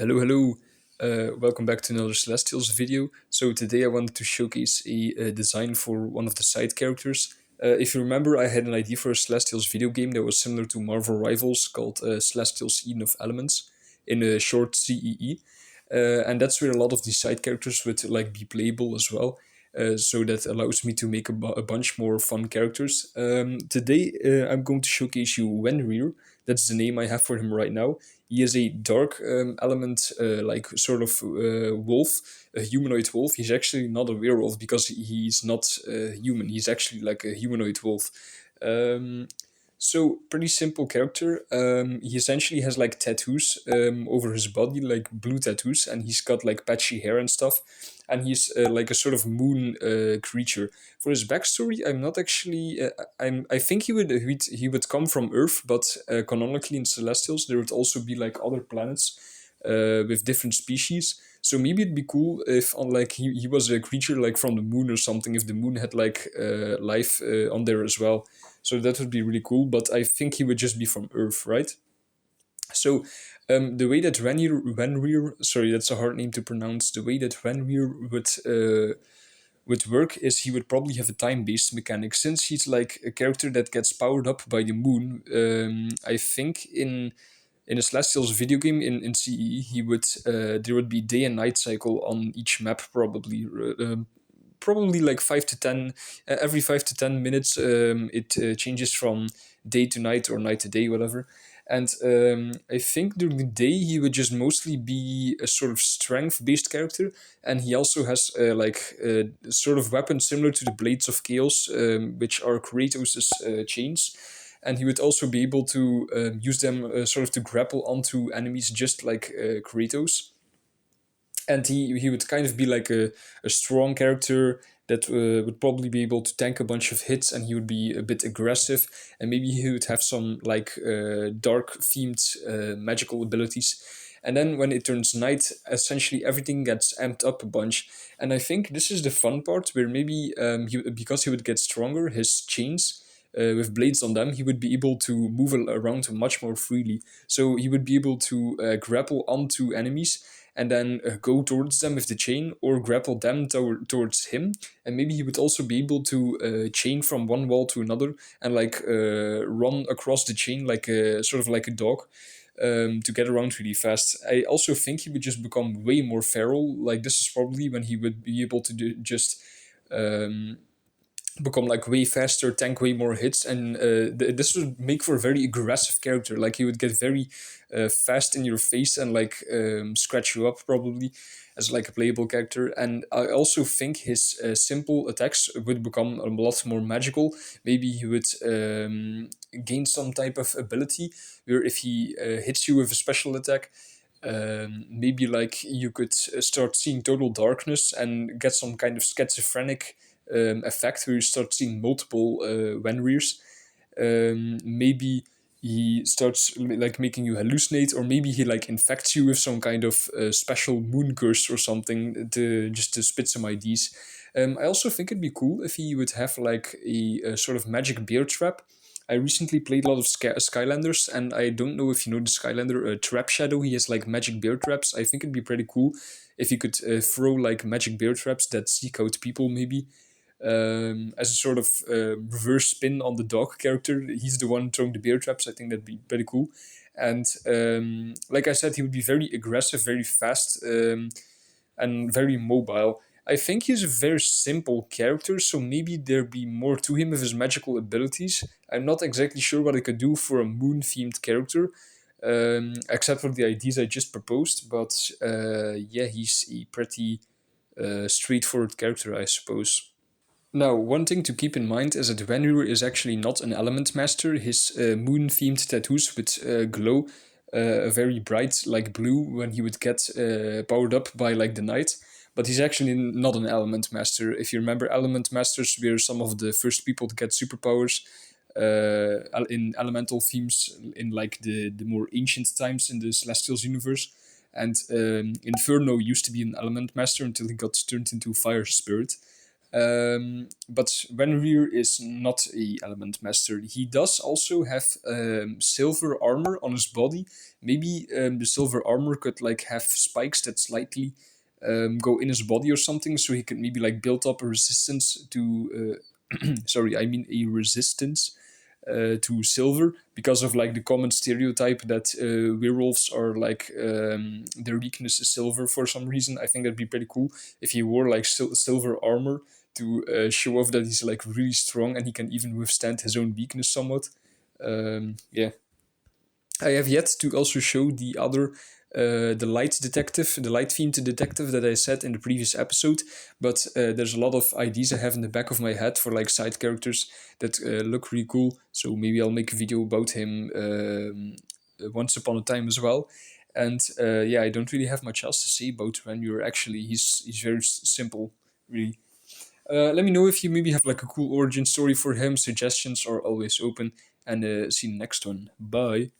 Hello, hello. Welcome back to another Celestials video. So today I wanted to showcase a design for one of the side characters. If you remember, I had an idea for a Celestials video game that was similar to Marvel Rivals called Celestials Eden of Elements in a short CEE. And that's where a lot of these side characters would like be playable as well. So that allows me to make a bunch more fun characters. Today I'm going to showcase you Wenrir. That's the name I have for him right now. He is a dark element, like sort of wolf, a humanoid wolf. He's actually not a werewolf because he's not human. He's actually like a humanoid wolf. Um, so pretty simple character. He essentially has like tattoos over his body, like blue tattoos, and he's got like patchy hair and stuff. And he's like a sort of moon creature. For his backstory, I'm not actually. I think he would come from Earth, but canonically in Celestials there would also be like other planets with different species. So maybe it'd be cool if on like he was a creature like from the moon or something. If the moon had like life on there as well. So that would be really cool, but I think he would just be from Earth, right? So the way that Wenrir, sorry, that's a hard name to pronounce. The way that Wenrir would work is he would probably have a time-based mechanic. Since he's like a character that gets powered up by the moon, I think in a Celestials video game in CE, he would there would be day and night cycle on each map probably. Probably like 5 to 10 every 5 to 10 minutes it changes from day to night or night to day, whatever. And I think during the day he would just mostly be a sort of strength based character, and he also has like sort of weapons similar to the blades of chaos, which are Kratos's chains, and he would also be able to use them sort of to grapple onto enemies just like Kratos. And he would kind of be like a strong character that would probably be able to tank a bunch of hits, and he would be a bit aggressive, and maybe he would have some like dark themed magical abilities. And then when it turns night, essentially everything gets amped up a bunch. And I think this is the fun part where maybe because he would get stronger, his chains with blades on them, he would be able to move around much more freely. So he would be able to grapple onto enemies and then go towards them with the chain, or grapple them towards him. And maybe he would also be able to chain from one wall to another and like run across the chain like a sort of like a dog. To get around really fast. I also think he would just become way more feral. Like this is probably when he would be able to just um, become like way faster, tank way more hits, and this would make for a very aggressive character. Like he would get very fast in your face and like scratch you up probably as like a playable character. And I also think his simple attacks would become a lot more magical. Maybe he would gain some type of ability where if he hits you with a special attack, maybe like you could start seeing total darkness and get some kind of schizophrenic effect where you start seeing multiple Wenrirs. Maybe he starts like making you hallucinate, or maybe he like infects you with some kind of special moon curse or something to just to spit some ideas. I also think it'd be cool if he would have like a sort of magic bear trap. I recently played a lot of Skylanders, and I don't know if you know the Skylander Trap Shadow. He has like magic bear traps. I think it'd be pretty cool if he could throw like magic bear traps that seek out people, maybe as a sort of reverse spin on the dog character. He's the one throwing the bear traps. I think that'd be pretty cool. And like I said, he would be very aggressive, very fast, and very mobile. I think he's a very simple character, so maybe there'd be more to him with his magical abilities. I'm not exactly sure what I could do for a moon themed character, except for the ideas I just proposed. But yeah, he's a pretty straightforward character, I suppose. Now, one thing to keep in mind is that Wenrir is actually not an element master. His moon-themed tattoos would glow a very bright, like blue, when he would get powered up by like the night. But he's actually not an element master. If you remember, element masters were some of the first people to get superpowers in elemental themes in like the more ancient times in the Celestials universe. And Inferno used to be an element master until he got turned into Fire Spirit. But Wenrir is not a element master. He does also have silver armor on his body. Maybe the silver armor could like have spikes that slightly go in his body or something, so he could maybe like build up a resistance to. Sorry, I mean a resistance to silver, because of like the common stereotype that werewolves are like their weakness is silver for some reason. I think that'd be pretty cool if he wore like silver armor to show off that he's like really strong and he can even withstand his own weakness somewhat. Yeah, I have yet to also show the other, the light detective, the light themed detective that I said in the previous episode. But there's a lot of ideas I have in the back of my head for like side characters that look really cool. So maybe I'll make a video about him once upon a time as well. And yeah, I don't really have much else to say about Renur. Actually, he's very simple, really. Let me know if you maybe have like a cool origin story for him. Suggestions are always open. And see you next one. Bye.